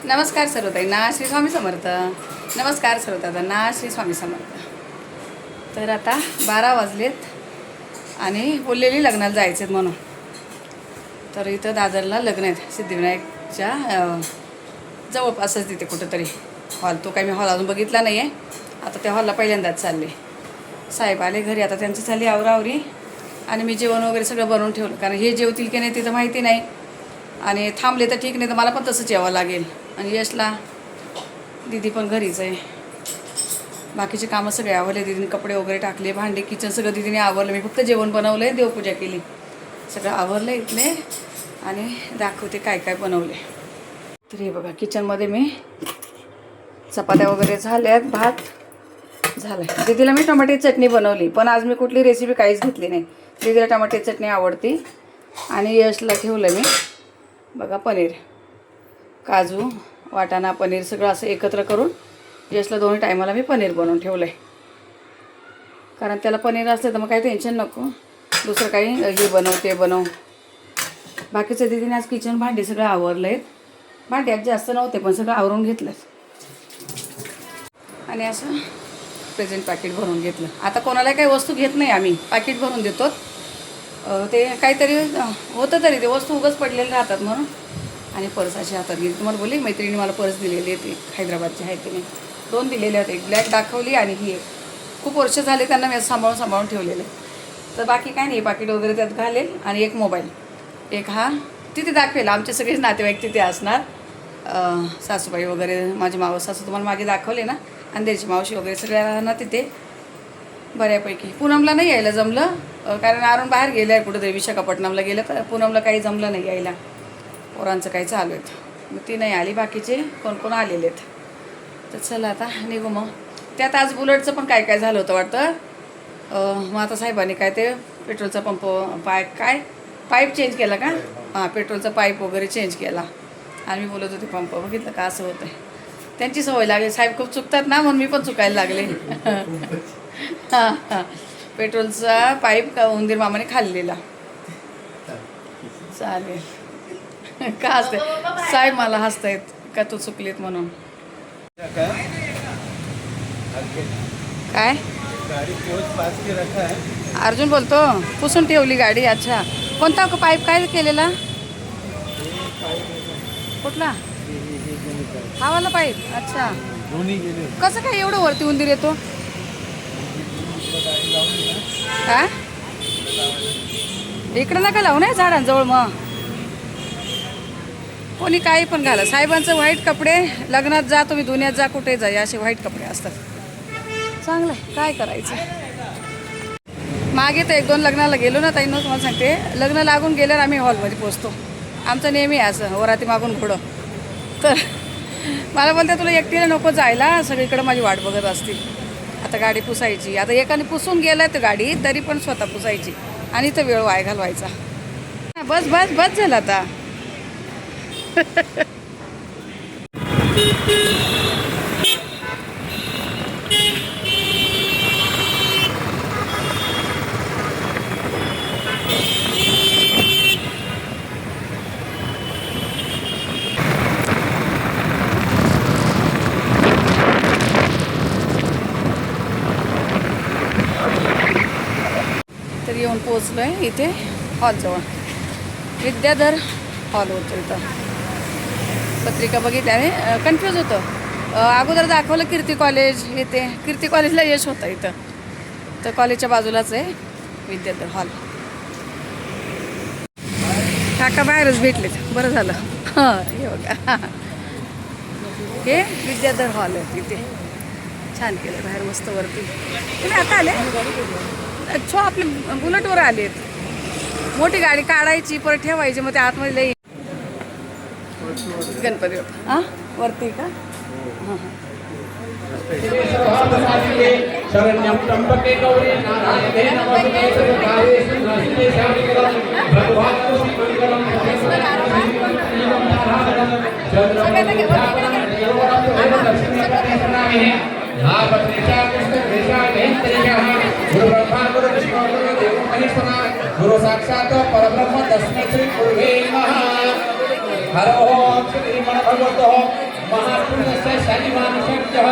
नमस्कार सर्वताईंना श्री स्वामी समर्थ. नमस्कार सर्वताईंना श्री स्वामी समर्थ. तर आता 12 वाजलेत आणि बोललेली लग्नाला जायचे आहेत म्हणून. तर इथं दादरला लग्न आहेत सिद्धिविनायकच्या जवळपासच तिथे कुठंतरी हॉल. तो काही मी हॉल अजून बघितला नाही आहे. आता त्या हॉलला पहिल्यांदाच चालले. साहेब आले घरी, आता त्यांची झाली आवरावरी आणि मी जेवण वगैरे सगळं बनवून ठेवलं. कारण हे जेवतील की नाही तिथं माहिती नाही आणि थांबले तर ठीक, नाही तर मला पण तसंच यावं लागेल. आणि यशला दीदी पण घरीच आहे. बाकीचे कामं सगळे आवरले. दीदीने कपडे वगैरे टाकले, भांडे किचन सगळं दीदीने आवरलं. मी फक्त जेवण बनवलं आहे, देवपूजा केली, सगळं आवरलं इथले. आणि दाखवते काय काय बनवले. तर हे बघा किचनमध्ये मी चपात्या वगैरे झाल्यात, भात झालं आहे. दीदीला मी टमाट्याची चटणी बनवली, पण आज मी कुठली रेसिपी काहीच घेतली नाही. दीदीला टमाट्याची चटणी आवडती. आणि यशला ठेवलं मी बघा पनीर, काजू, वाटाणा, पनीर सगळं असं एकत्र करून यशला दोन्ही टायमाला मी पनीर बनवून ठेवलं आहे. कारण त्याला पनीर असलं तर मग काही टेन्शन नको, दुसरं काही हे बनव ते बनव. बाकीचं दीदीने आज किचन भांडी सगळं आवरलं आहेत. भांडी आज जास्त नव्हते पण सगळं आवरून घेतलं. आणि असं प्रेझेंट पाकिट भरून घेतलं. आता कोणाला काही वस्तू घेत नाही आम्ही, पाकिट भरून देतो. ते काहीतरी होतं तरी ते वस्तू उगाच पडलेले राहतात म्हणून. आणि पर्स अशी हातात गेली. तुम्हाला बोलली मैत्रिणी मला पर्स दिलेली आहे, ती हैदराबादची आहे. तिने 2 दिलेले होते, एक ब्लॅक दाखवली आणि ही एक. खूप वर्ष झाले त्यांना मी सांभाळून ठेवलेले. तर बाकी काय नाही, पाकिट वगैरे त्यात घालेल. आणि एक मोबाईल, एक हा तिथे दाखवेल. आमचे सगळेच नातेवाईक तिथे असणार, सासूबाई वगैरे, माझी मावस सासू तुम्हाला मागे दाखवले ना, अंधेरीची मावशी वगैरे सगळ्यांना तिथे बऱ्यापैकी. पूनमला नाही यायला जमलं, कारण अरुण बाहेर गेलं आहे कुठंतरी, विशाखापट्टणमला गेलं. तर पूनमला काही जमलं नाही यायला, पोरांचं काही चालू आहेत. मग ती नाही आली, बाकीचे कोण कोण आलेले आहेत. तर चला आता निघू मग. त्यात आज बुलेटचं पण काय काय झालं होतं वाटतं. मग आता साहेबांनी काय ते पेट्रोलचा पंप पाईप चेंज केला का, हां पेट्रोलचा पाईप वगैरे चेंज केला. आणि मी बोलत होते पंप बघितलं का असं होतं आहे. त्यांची सवय लागली, साहेब खूप चुकतात ना, म्हणून मी पण चुकायला लागले. हां हां, पेट्रोलचा पाईप का उंदीर मामाने खाल्लेला. चालेल. का हसते साहेब, मला हसतायत का तू चुकलीत म्हणून. काय अर्जुन बोलतो, पुसून ठेवली गाडी. अच्छा, कोणता पाईप काय केलेला, कुठला हा वाला पाईप. अच्छा, कसं काय एवढं वरती उंदीर येतो. काय इकडं नका लावू ना झाडांजवळ. मग कोणी काही पण घाला. साहेबांचं व्हाईट कपडे, लग्नात जा तुम्ही, दुनियात जा, कुठे जा, असे व्हाईट कपडे असतात. चांगलं आहे, काय करायचं. मागे तर 1-2 लग्नाला गेलो ना ताईंनो, तुम्हाला सांगते, लग्न लागून गेल्यावर आम्ही हॉलमध्ये पोचतो. आमचं नेहमी असं वराती मागून घोडं. तर मला बोलते तुला एकटीला नको जायला, सगळीकडे माझी वाट बघत असतील. आता गाडी पुसायची, आता एकाने पुसून गेलं तर गाडी तरी पण स्वतः पुसायची आणि तर वेळ वाया घालवायचा. बस बस बस झालं आता. तर येऊन पोचलो आहे इथे हॉलजवळ. विद्याधर हॉल होतं इथं. पत्रिका बघितल्याने कन्फ्यूज होतं. अगोदर दाखवलं कीर्ती कॉलेज, येते कीर्ती कॉलेजला यश होतं इथं. तर कॉलेजच्या बाजूलाच आहे विद्याधर हॉल. काका बाहेरच भेटलेत, बरं झालं. हां हे बघा, हे विद्याधर हॉल आहे तिथे. छान केलं बाहेर मस्त वरती. तुम्ही आता आले आपले बुलेटवर आलेत. मोठी गाडी काढायची परत ठेवायची, मग ते आतमध्ये लई. गणपती हां वरती का. हां हां, शरण्यं त्र्यंबके गौरी नारायणे नमोस्तुते नमोस्तुते श्यामकरं भगवान् मंगलम गुरु साक्षात परब्रह्म तस्मै श्री गुरुवे नमः. हर ओम श्री भगवतो महापुरुषस्य शनिवारशब्दः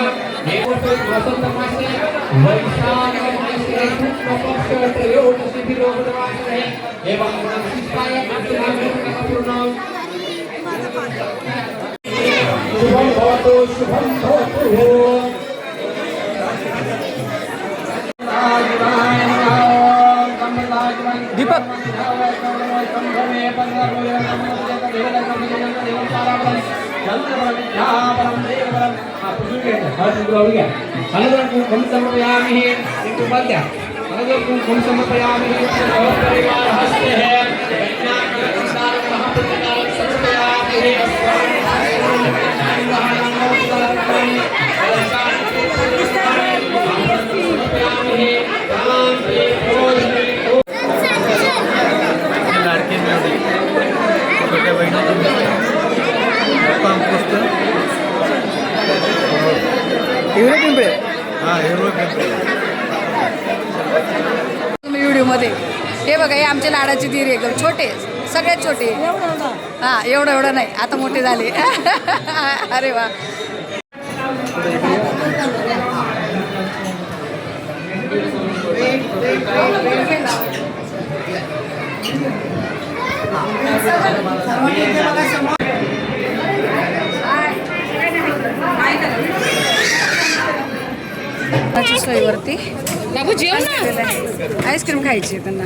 वसन्तमासे वैशाखमासे कृष्णपक्षत्रयोदशीतिथौ बुधवासरे एवं विशिष्टाय पञ्चनामपूर्णम् शुभं भवतु शुभं भवतु। दीपक लाडके मिळवले छोट्या बहिणीचे काम पोस्ट हिरो पिंपळे हां हिरो पिंपळे तुम्ही व्हिडिओमध्ये हे बघा हे आमचे लाडाची धीर आहे छोटे सगळ्यात छोटे हां एवढं नाही आता मोठे झाले अरे वा सोयीवरती आईस्क्रीम खायची त्यांना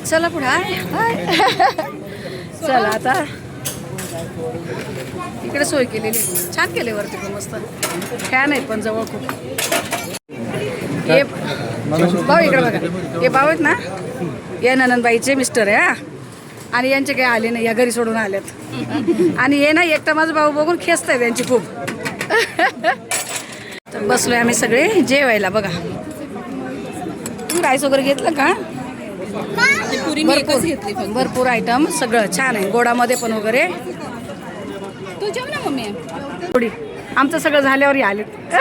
चला पुढे हाय चला आता इकडे सोय केलेली छान केले वरती पण मस्त फॅन आहेत पण जवळ खूप हे भाऊ इकडे बघा हे भाऊ आहेत ना या ननंदबाईचे मिस्टर आहे हा आणि यांचे काही आले नाही या घरी सोडून आल्यात आणि हे ना एकटा माझा भाऊ बघून खेचत आहे त्यांची खूप तर बसलोय आम्ही सगळे जेवायला बघा तुम्ही राईस वगैरे घेतलं का भरपूर आयटम सगळं छान आहे गोडामध्ये पण वगैरे तू जेव ना मम्मी थोडी आमचं सगळं झाल्यावरही आलेत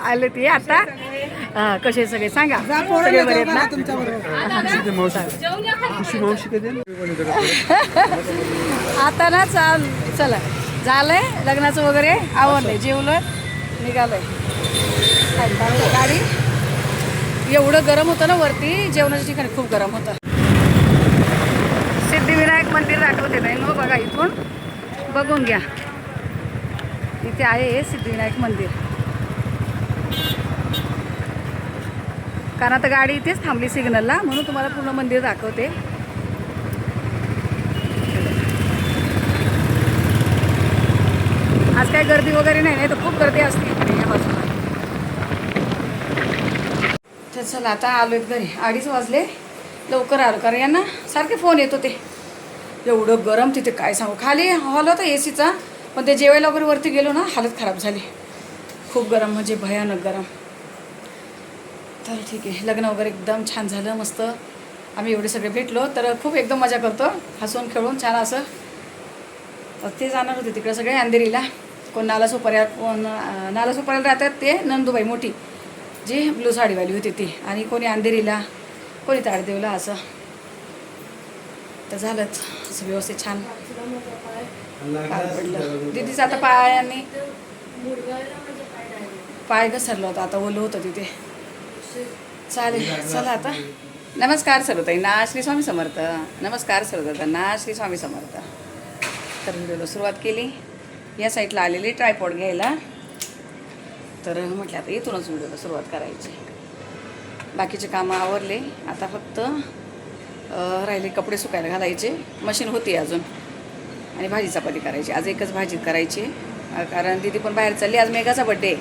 आलेत ये आता कसे सगळे सांगा सगळे बरे आहेत ना आता ना चला झालंय लग्नाचं वगैरे आवडलंय जेवलं निघालोय गाडी एवढं गरम होतं ना वरती जेवणाच्या ठिकाणी खूप गरम होतं सिद्धिविनायक मंदिर दाखवते नाही नो बघा इथून बघून घ्या इथे आहे हे सिद्धिविनायक मंदिर कारण आता गाडी इथेच थांबली सिग्नलला म्हणून तुम्हाला पूर्ण मंदिर दाखवते आज काही गर्दी वगैरे नाही तर खूप गर्दी असते इकडे या बाजूला तर चला आता आलो घरी 2:30 वाजले लवकर आलो कारण यांना सारखे फोन येत होते एवढं गरम तिथे काय सांगू खाली हॉल होता एसीचा पण ते जेवायला वगैरे वरती गेलो ना हालत खराब झाली खूप गरम म्हणजे भयानक गरम तर ठीक आहे लग्न वगैरे एकदम छान झालं मस्त आम्ही एवढे सगळे भेटलो तर खूप एकदम मजा करतो हसून खेळून छान असं ते जाणार होते तिकडे सगळे अंधेरीला कोण नालासोपाऱ्या कोण नालासोपाऱ्याला राहतात ते नंदूबाई मोठी जी ब्लू साडीवाली होती ती आणि कोणी अंधेरीला कोणी ताडदेवला असं तर झालंच असं व्यवस्थित छान पार पडलं दीदीचं आता पायाने पाय घसरला होता आता ओलं होतं तिथे चालेल चला आता नमस्कार सर्वताईंना श्री स्वामी समर्थ नमस्कार सर्वताईंना श्री स्वामी समर्थ तर व्हिडिओला सुरुवात केली या साईडला आलेली ट्रायपॉड घ्यायला तर म्हटलं आता इथूनच व्हिडिओला सुरुवात करायची बाकीचे कामं आवरले आता फक्त राहिले कपडे सुकायला घालायचे मशीन होती अजून आणि भाजी चपाती करायची आज एकच भाजी करायची कारण दीदी पण बाहेर चालली आज मेघाचा बड्डे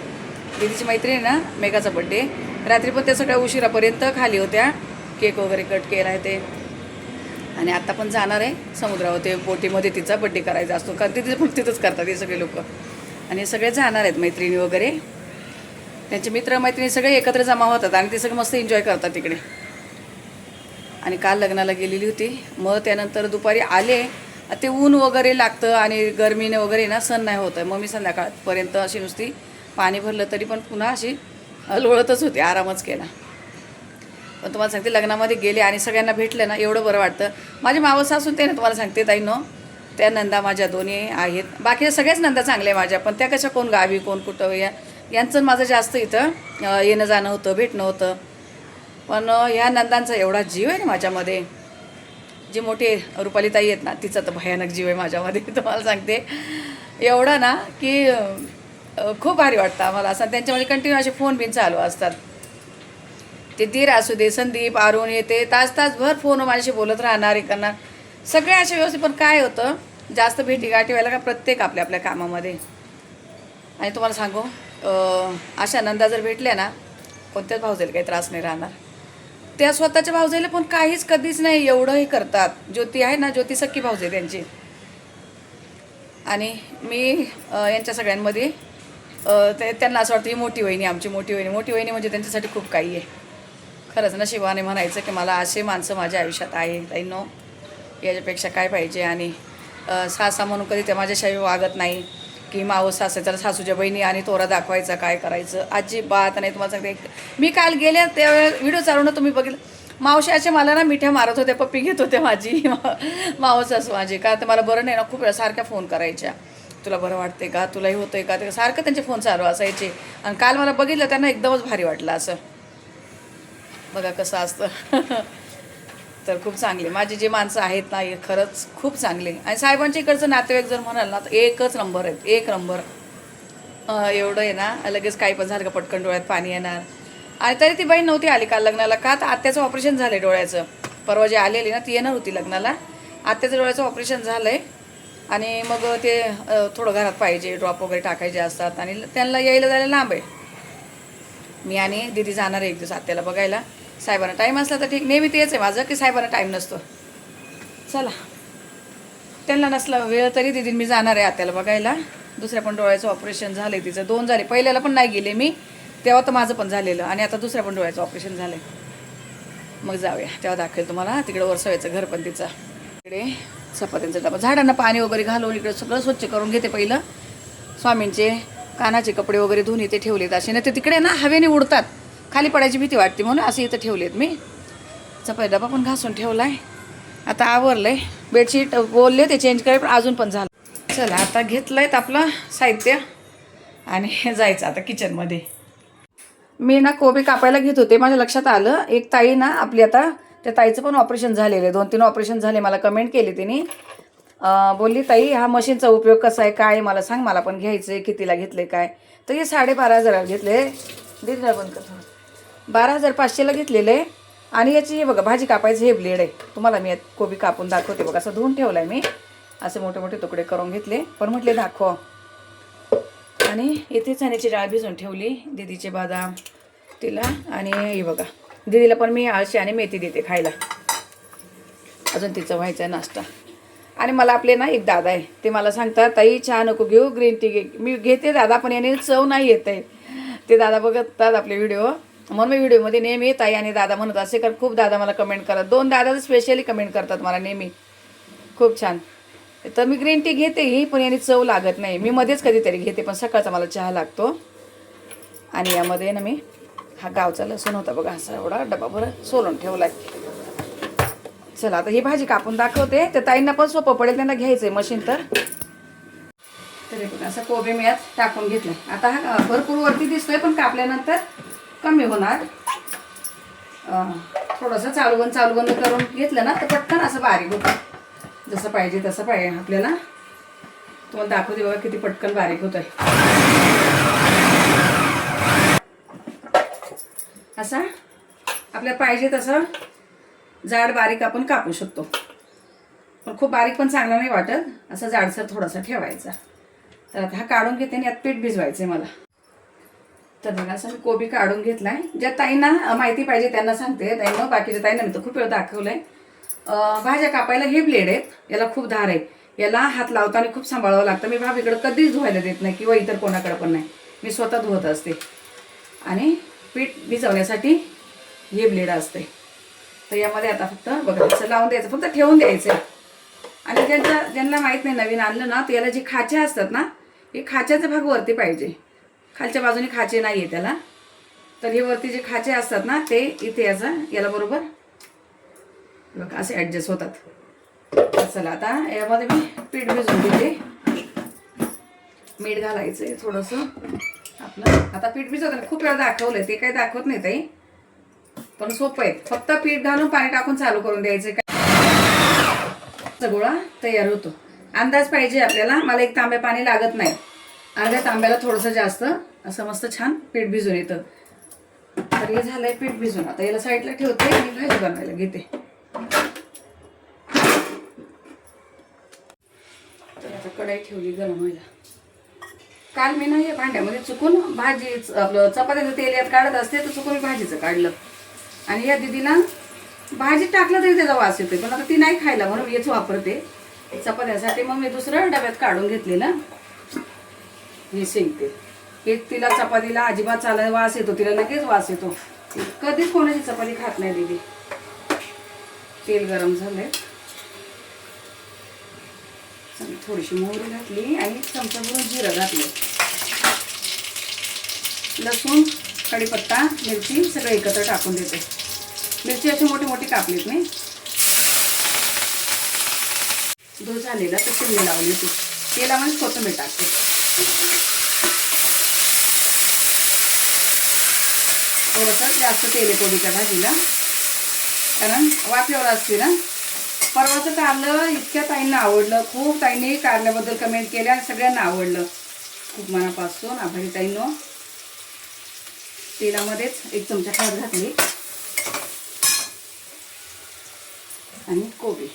दीदीची मैत्रीण ना मेघाचा बड्डे रात्री पण त्या सगळ्या उशिरापर्यंत खाली होत्या केक वगैरे कट केला आहे ते आणि आता पण जाणार आहे समुद्रावर ते बोटीमध्ये तिचा बड्डे करायचा असतो कारण तिथे पण तिथंच करतात हे सगळे लोक आणि सगळे जाणार आहेत मैत्रिणी वगैरे त्यांचे मित्र मैत्रिणी सगळे एकत्र जमा होतात आणि ते सगळे मस्त एन्जॉय करतात तिकडे आणि काल लग्नाला गेलेली होती मग त्यानंतर दुपारी आले ते ऊन वगैरे लागतं आणि गरमीने वगैरे ना सण नाही होत आहे मग मी संध्याकाळपर्यंत अशी नुसती पाणी भरलं तरी पण पुन्हा अशी लोळतच होते आरामच केला पण तुम्हाला सांगते लग्नामध्ये गेले आणि सगळ्यांना भेटलं ना एवढं बरं वाटतं माझी मावस असून ते ना तुम्हाला सांगते ताईंनो त्या नंदा माझ्या दोन्ही आहेत. बाकी सगळ्याच नंदा चांगल्या माझ्या, पण त्या कशा कोण गावी कोण कुठं यांचं माझं जास्त इथं येणं जाणं होतं, भेटणं होतं. पण ह्या नंदांचा एवढा जीव आहे ना माझ्यामध्ये. जी मोठी रुपालीताई आहेत ना, तिचा तर भयानक जीव आहे माझ्यामध्ये. तुम्हाला सांगते एवढा ना की खूप भारी वाटतं आम्हाला. असं त्यांच्यामध्ये कंटिन्यू असे फोन बिन चालू असतात. ते दीर असू दे, संदीप, अरुण, येते तासभर फोन माझ्याशी बोलत राहणार, हे करणार, सगळे असे व्यवस्थित. पण काय होतं, जास्त भेटीगाठी व्हायला का प्रत्येक आपल्या आपल्या कामामध्ये. आणि तुम्हाला सांगू, अशा नंदा जर भेटल्या ना, कोणत्याच भावजाईला काही त्रास नाही राहणार. त्या स्वतःच्या भावजाईला पण काहीच कधीच नाही एवढंही करतात. ज्योती आहे ना, ज्योती सख्खी भावजाई त्यांची. आणि मी यांच्या सगळ्यांमध्ये त्यांना असं वाटतं ही मोठी वहिनी, आमची मोठी वहिनी. मोठी वहिनी म्हणजे त्यांच्यासाठी खूप काही आहे. खरंच नशिबाने म्हणायचं की मला असे माणसं माझ्या आयुष्यात आहे. ताईंनो, याच्यापेक्षा काय पाहिजे. आणि सासा म्हणून कधी त्या माझ्याशिवाय वागत नाही की मावस सासाच्या सासूच्या बहिणी आणि तोरा दाखवायचा, काय करायचं, अजिबात नाही. तुम्हाला सांगते, मी काल गेले त्यावेळेस व्हिडिओ चालवणं तुम्ही बघितलं, मावशी असे मला ना मिठ्या मारत होते, पप्पी घेत होते माझी मावस असं माझी. का तर मला बरं नाही ना, खूप वेळा सारख्या फोन करायच्या, तुला बरं वाटते का, तुलाही होतंय का, ते सारखं त्यांचे फोन चालू असायचे. आणि काल मला बघितलं त्यांना एकदमच भारी वाटलं. असं बघा कसं असतं. तर खूप चांगले माझे जे माणसं आहेत ना, हे खरंच खूप चांगले. आणि साहेबांच्या इकडचं नातेवाईक जर म्हणाल ना, तर एकच नंबर आहेत, एक नंबर. एवढं आहे ना, लगेच काही पण झालं का पटकन डोळ्यात पाणी येणार. आणि तरी ती बहीण नव्हती आली काल लग्नाला. का तर आत्याचं ऑपरेशन झालं आहे डोळ्याचं. परवा जे आलेली ना, ती येणार होती लग्नाला. आत्याचं डोळ्याचं ऑपरेशन झालं आहे. आणि मग ते थोडं घरात पाहिजे, ड्रॉप वगैरे टाकायचे असतात. आणि त्यांना यायला जायला लांब आहे. मी आणि दीदी जाणार आहे एक दिवस आत्याला बघायला. साहेबांना टाईम असला तर ठीक. नेहमी तेच आहे माझं की साहेबांना टाईम नसतो. चला, त्यांना नसला वेळ तरी दीदी मी जाणार आहे आत्याला बघायला. दुसऱ्या पण डोळ्याचं ऑपरेशन झालं आहे तिचं. 2 झाले. पहिल्याला पण नाही गेले मी, तेव्हा तर माझं पण झालेलं. आणि आता दुसऱ्या पण डोळ्याचं ऑपरेशन झालं आहे. मग जाऊया, तेव्हा दाखवेल तुम्हाला. तिकडे वरसवायचं घर पण तिचं. इकडे चपात्यांचा डबा, झाडांना पाणी वगैरे घालून इकडे सगळं स्वच्छ करून घेते. पहिलं स्वामींचे कानाचे कपडे वगैरे धुवून इथे ठेवलेत. असे ना ते तिकडे ना हवेने उडतात, खाली पडायची भीती वाटते म्हणून असे इथं ठेवलेत मी. चपाती डबा पण घासून ठेवला आहे. आता आवरलं आहे. बेडशीट बोलले ते चेंज करायला, पण अजून पण झालं. चला, आता घेतलं आहे आपलं साहित्य आणि जायचं आता किचनमध्ये. मी ना कोबी कापायला घेत होते, माझ्या लक्षात आलं एक ताई ना आपली, आता त्या ताईचं पण ऑपरेशन झालेलं आहे. 2-3 ऑपरेशन झाले. मला कमेंट केली तिने, बोलली ताई हा मशीनचा उपयोग कसा आहे, काय मला सांग, मला पण घ्यायचं आहे, कितीला घेतले काय. तर हे 12,500 घेतले. दीदीला बंद कर, 12,500ला घेतलेलं आहे. आणि याची हे बघा भाजी कापायचं हे ब्लेड आहे. तुम्हाला मी कोबी कापून दाखवते बघा. असं धुवून ठेवलं आहे मी, असे मोठे मोठे तुकडे करून घेतले. पण म्हटले दाखव. आणि इथे चण्याची डाळ भिजवून ठेवली, दीदीचे बदाम तिला. आणि हे बघा दीदीला पण मी आळशी आणि मेथी देते खायला. अजून तिचं व्हायचं आहे नाश्ता. आणि मला आपले ना एक दादा आहे, ते मला सांगतात ताई चहा नको घेऊ, ग्रीन टी घे. मी घेते दादा, पण याने चव नाही येत आहे. ते दादा बघतात आपले व्हिडिओ, म्हणून मी व्हिडिओमध्ये नेहमी ताई आणि दादा म्हणत असे. कारण खूप दादा मला कमेंट करतात. 2 दादा तर स्पेशली कमेंट करतात मला नेहमी, खूप छान. तर मी ग्रीन टी घेते ही, पण याने चव लागत नाही. मी मध्येच कधीतरी घेते, पण सकाळचा मला चहा लागतो. आणि यामध्ये ना मी हा गावचा लसूण होता बघा, असा एवढा डबाभर सोलून ठेवला आहे. चला, आता ही भाजी कापून दाखवते. तर ताईंना पण सोपं पडेल, त्यांना घ्यायचं आहे मशीन. तर असं कोबी मी यात टाकून घेतलं. आता हा भरपूर वरती दिसतोय, पण कापल्यानंतर कमी होणार. थोडंसं चालू बंद करून घेतलं ना, तर पटकन असं बारीक होतं. जसं पाहिजे तसं पाहिजे आपल्याला. तुम्हाला दाखवते बघा किती पटकन बारीक होत आहे. असा आपल्याला पाहिजे तसं जाड बारीक आपण कापू शकतो. पण खूप बारीक पण चांगला नाही वाटत, असं जाडसर थोडासा ठेवायचा. तर आता हा काढून घेते आणि यात पीठ भिजवायचं आहे मला. तर बघा असं मी कोबी काढून घेतला आहे. ज्या ताईंना माहिती पाहिजे त्यांना सांगते. ताईंना, बाकीच्या ताईंना मी तर खूप वेळ दाखवलं आहे. भाज्या कापायला हे ब्लेड आहेत, याला खूप धार आहे. याला हात लावताना खूप सांभाळावं लागतं. मी भाभीकडे कधीच धुवायला देत नाही, किंवा इतर कोणाकडे पण नाही, मी स्वतः धुवत असते. आणि पीठ भिजवण्यासाठी हे ब्लेड असते. तर यामध्ये आता फक्त बघा असं लावून द्यायचं, फक्त ठेवून द्यायचं. आणि ज्यांना माहीत नाही, नवीन आणलं ना, तर याला जे खाचे असतात ना, हे खाच्याचा भाग वरती पाहिजे. खालच्या बाजूने खाचे नाही आहे त्याला. तर हे वरती जे खाचे असतात ना, ते इथे याला बरोबर बघा असे ॲडजस्ट होतात. चला आता यामध्ये मी पीठ भिजवून घेते. मीठ घालायचं आहे थोडंसं आपलं. आता पीठ भिजवताना खूप वेळा दाखवलंय, ते काही दाखवत नाही ताई, पण सोपं आहे. फक्त पीठ घालून पाणी टाकून चालू करून द्यायचं. काय गोळा तयार होतो. अंदाज पाहिजे आपल्याला. मला 1 तांब्या पाणी लागत नाही, अर्ध्या तांब्याला थोडंसं जास्त असं मस्त छान पीठ भिजून येतं. तर हे झालंय पीठ भिजून. आता याला साईडला ठेवते आणि भाजी बनवायला घेते. तर आता कढई ठेवली गरम व्हायला. काल मी ना हे भांड्यामध्ये चुकून भाजी आपलं चपात्याचं तेल यात काढत असते, तर चुकून मी भाजीचं काढलं. आणि या दीदीला भाजीत टाकलं तरी त्याचा वास येतोय, पण आता ती नाही खायला म्हणून हेच वापरते चपात्यासाठी. मग मी दुसरं डब्यात काढून घेतलेलं हे शेंगते. हे तिला चपातीला अजिबात चालायला वास येतो, तिला लगेच वास येतो. कधीच कोणाची चपाती खात नाही दीदी. तेल गरम झालंय. थोडीशी मोहरी घातली आणि चमचा भरून जिरं घातलं. लसूण, कढीपत्ता, मिरची सगळं एकत्र टाकून देते. मिरची अशी मोठी मोठी कापलीत मी. दूध झालेला तर चिमणी लावली होती. तेलामध्ये कोथिंबीर टाकते. थोडंसं जास्त तेल आहे कोबीच्या भाजीला, कारण वाफेवर असते ना. परवाचं कारलं इतक्या ताईंना आवडलं. खूप ताईंनी कारल्याबद्दल कमेंट केल्या आणि सगळ्यांना आवडलं. खूप मनापासून आभारी ताईंनो. तेलामध्येच 1 चमचा हळद घातली आणि कोबी.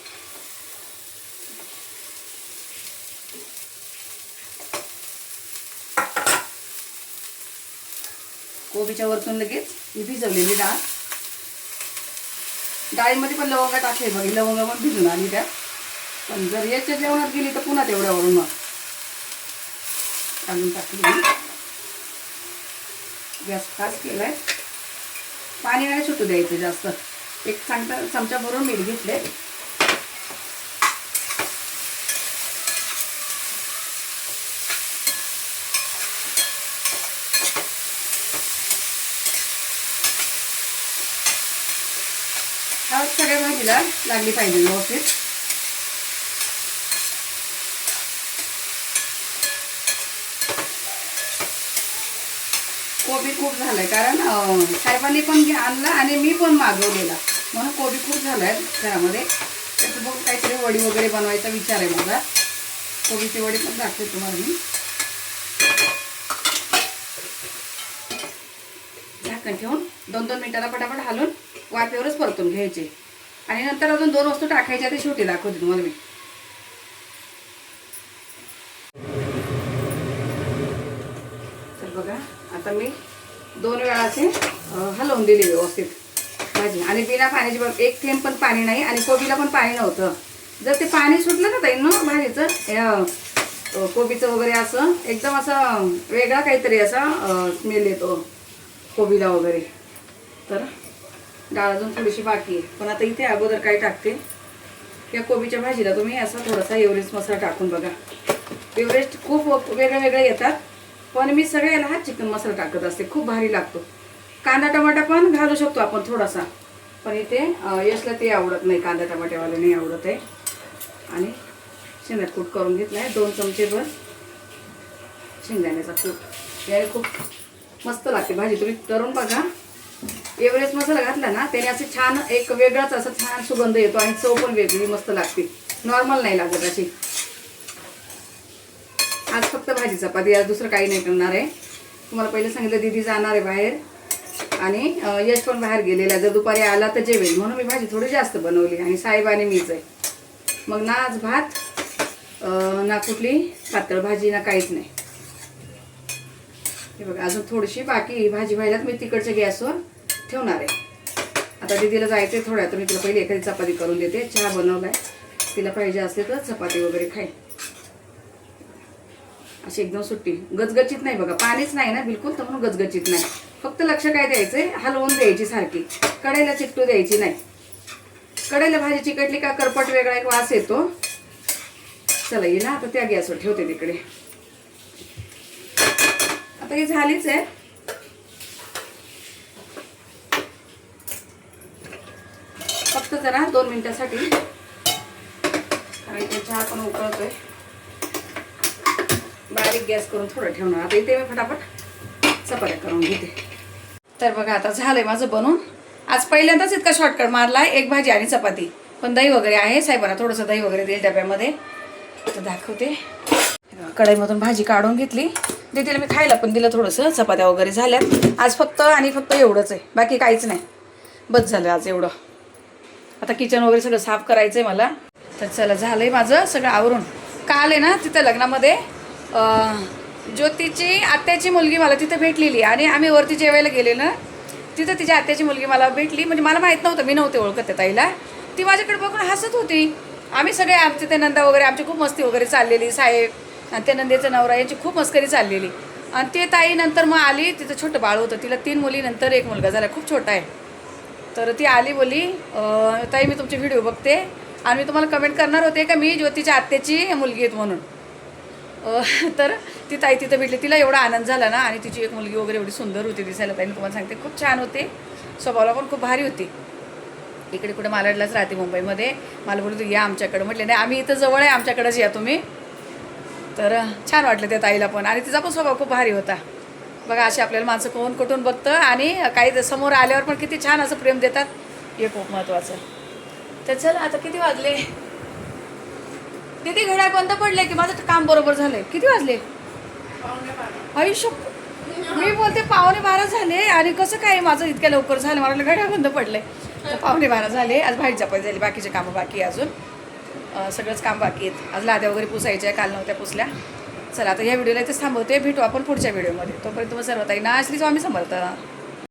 कोबीच्या वरतून लगेच ही भिजवलेली डाळ. डाळीमध्ये पण लवंगा टाकले बघ, लवंगा पण भिजून आली त्यात. पण जर याच्या जेवणात गेली तर पुन्हा तेवढ्यावरून मग काढून टाकली. गॅस फास्ट केलाय. पाणी नाही सुटू द्यायचं जास्त. 1 चमचा भरून मीठ घेतले. हळद सगळ्या भाजीला लागली पाहिजे व्यवस्थित. कोबी खूप झालाय, कारण साहेबांनी पण आणला आणि मी पण मागवलेला, म्हणून कोबी खूप झालाय घरामध्ये. त्याचं बघ काहीतरी वडी वगैरे बनवायचा विचार आहे माझा. कोबीची वडी पण दाखवते तुम्हाला मी. झाकण ठेवून 2-2 मिनिटाला पटापट हलवून वाफेवरच परतून घ्यायचे. आणि नंतर अजून 2 वस्तू टाकायच्या, ते शेवटी दाखवते तुम्हाला मी. तर बघा आता मी 2 वेळाचे हलवून दिली व्यवस्थित भाजी. आणि बिना पाण्याची बघ 1 थेंब पण पाणी नाही आणि कोबीला पण पाणी नव्हतं. जर ते पाणी सुटलं ना ताई ना भाजीचं, कोबीचं वगैरे असं एकदम असं वेगळा काहीतरी असा स्मेल येतो कोबीला वगैरे. तर डाळ अजून थोडीशी बाकी आहे, पण आता इथे अगोदर काय टाकते, या कोबीच्या भाजीला तुम्ही असा थोडासा एव्हरेस्ट मसाला टाकून बघा. एव्हरेस्ट खूप वेगळे वेगळे येतात, पण मी सगळ्याला हा चिकन मसाला टाकत असते. खूप भारी लागतो. कांदा टमाटा पण घालू शकतो आपण थोडासा, पण इथे यशला ते आवडत नाही, कांदा टमाट्यावाला नाही आवडत आहे. आणि शेंगदाण्याचा कूट करून घेतला आहे 2 चमचेभर शेंगदाण्याचा कूट. याने खूप मस्त लागते भाजी, तुम्ही करून बघा. एव्हरेस्ट मसाला घातला ना त्याने असे छान एक वेगळाच असं छान सुगंध येतो आणि चव पण वेगळी मस्त लागते. नॉर्मल नाही लागत अशी. आज फक्त भाजी चपाती, आज दुसरं काही नाही करणार आहे. तुम्हाला पहिले सांगितलं दीदी जाणार आहे बाहेर आणि यश पण बाहेर गेलेला. जर दुपारी आला तर जेवेल म्हणून मी भाजी थोडी जास्त बनवली. आणि साहेब आणि मीच आहे. मग ना आज भात ना कुठली पातळ भाजी ना काहीच नाही. हे बघा अजून थोडीशी बाकी भाजी व्हायला मी तिकडच्या गॅसवर ठेवणार आहे. आता दीदीला जायचं आहे थोड्या, तर मी तिला पहिले एखादी चपाती करून देते. चहा बनवलाय, तिला पाहिजे असले तर चपाती वगैरे खाईल. अशी एकदम सुट्टी गचगचीत नाही बघा, पाणीच नाही ना बिलकुल, तर म्हणून गचगचीत नाही. फक्त लक्ष काय द्यायचंय, हलवून द्यायची सारखी, कढईला चिकटू द्यायची नाही. कढईला भाजी चिकटली का करपट वेगळा एक वास येतो. चला ये ना आता त्या गॅसवर ठेवते तिकडे. आता ही झालीच आहे. फक्त जरा 2 मिनिटासाठी आणि इथे चहा पण उकळतोय. बारीक गॅस करून थोडं ठेवणार. आता इथे मी फटाफट चपात्या करून घेते. तर बघा आता झालंय माझं बनवून. आज पहिल्यांदाच इतका शॉर्टकट मारला. एक भाजी आणि चपाती, पण दही वगैरे आहे. साहेबांना थोडंसं दही वगैरे देईल डब्यामध्ये. तर दाखवते. कढईमधून भाजी काढून घेतली. तिला मी खायला पण दिलं थोडंसं. चपात्या वगैरे झाल्यात आज फक्त एवढंच आहे, बाकी काहीच नाही. बस झालं आज एवढं. आता किचन वगैरे सगळं साफ करायचं आहे मला. तर चला झालंय माझं सगळं आवरून. काल आहे ना तिथं लग्नामध्ये ज्योतीची आत्याची मुलगी मला तिथं भेटलेली आणि आम्ही वरती जेवायला गेले ना, तिथं तिची आत्याची मुलगी मला भेटली. म्हणजे मला माहीत नव्हतं, मी नव्हते ओळखत त्या ताईला. ती माझ्याकडे बघून हसत होती. आम्ही सगळे आमचे ते नंदा वगैरे आमची खूप मस्ती वगैरे चाललेली. साहेब आणि त्या नंदेचं नवरा यांची खूप मस्करी चाललेली. आणि ते ताई नंतर मग आली. तिथं छोटं बाळ होतं. तिला 3 मुली नंतर 1 मुलगा झाला, खूप छोटा आहे. तर ती आली बोली, ताई मी तुमचे व्हिडिओ बघते आणि मी तुम्हाला कमेंट करणार होते का मी ज्योतीच्या आत्याची मुलगी आहेत म्हणून. तर ती ताई तिथं भेटली. तिला एवढा आनंद झाला ना. आणि तिची एक मुलगी वगैरे एवढी सुंदर होती दिसायला. ताईने तुम्हाला सांगते खूप छान होते. स्वभावाला पण खूप भारी होती. इकडे कुठे मालाडलाच राहते मुंबईमध्ये. मला बोलतो या आमच्याकडं. म्हटले नाही आम्ही इथं जवळ आहे, आमच्याकडंच या तुम्ही. तर छान वाटलं त्या ताईला पण. आणि तिचा पण स्वभाव खूप भारी होता. बघा असे आपल्याला माणसं कोण कुठून बघतं आणि काही समोर आल्यावर पण किती छान असं प्रेम देतात. हे खूप महत्त्वाचं. तर चल आता किती वाजले दीदी? घड्याळ बंद पडले की माझं काम बरोबर झालंय. किती वाजले? आयुष्य मी बोलते 11:15 झाले आणि कसं काय माझं इतक्या लवकर झालं. मला वाटलं घड्याळ बंद पडलंय. तर 11:15 झाले. आज भाजी चपाती झाली. बाकीचे कामं बाकी आहे अजून. सगळंच काम बाकी आहेत. आज लाद्या वगैरे पुसायच्या आहे, काल नव्हत्या पुसल्या. चला आता या व्हिडिओला इथेच थांबवते. भेटू आपण पुढच्या व्हिडिओमध्ये. तोपर्यंत तुम्हाला सर्व ताई ना श्री स्वामी समर्थ.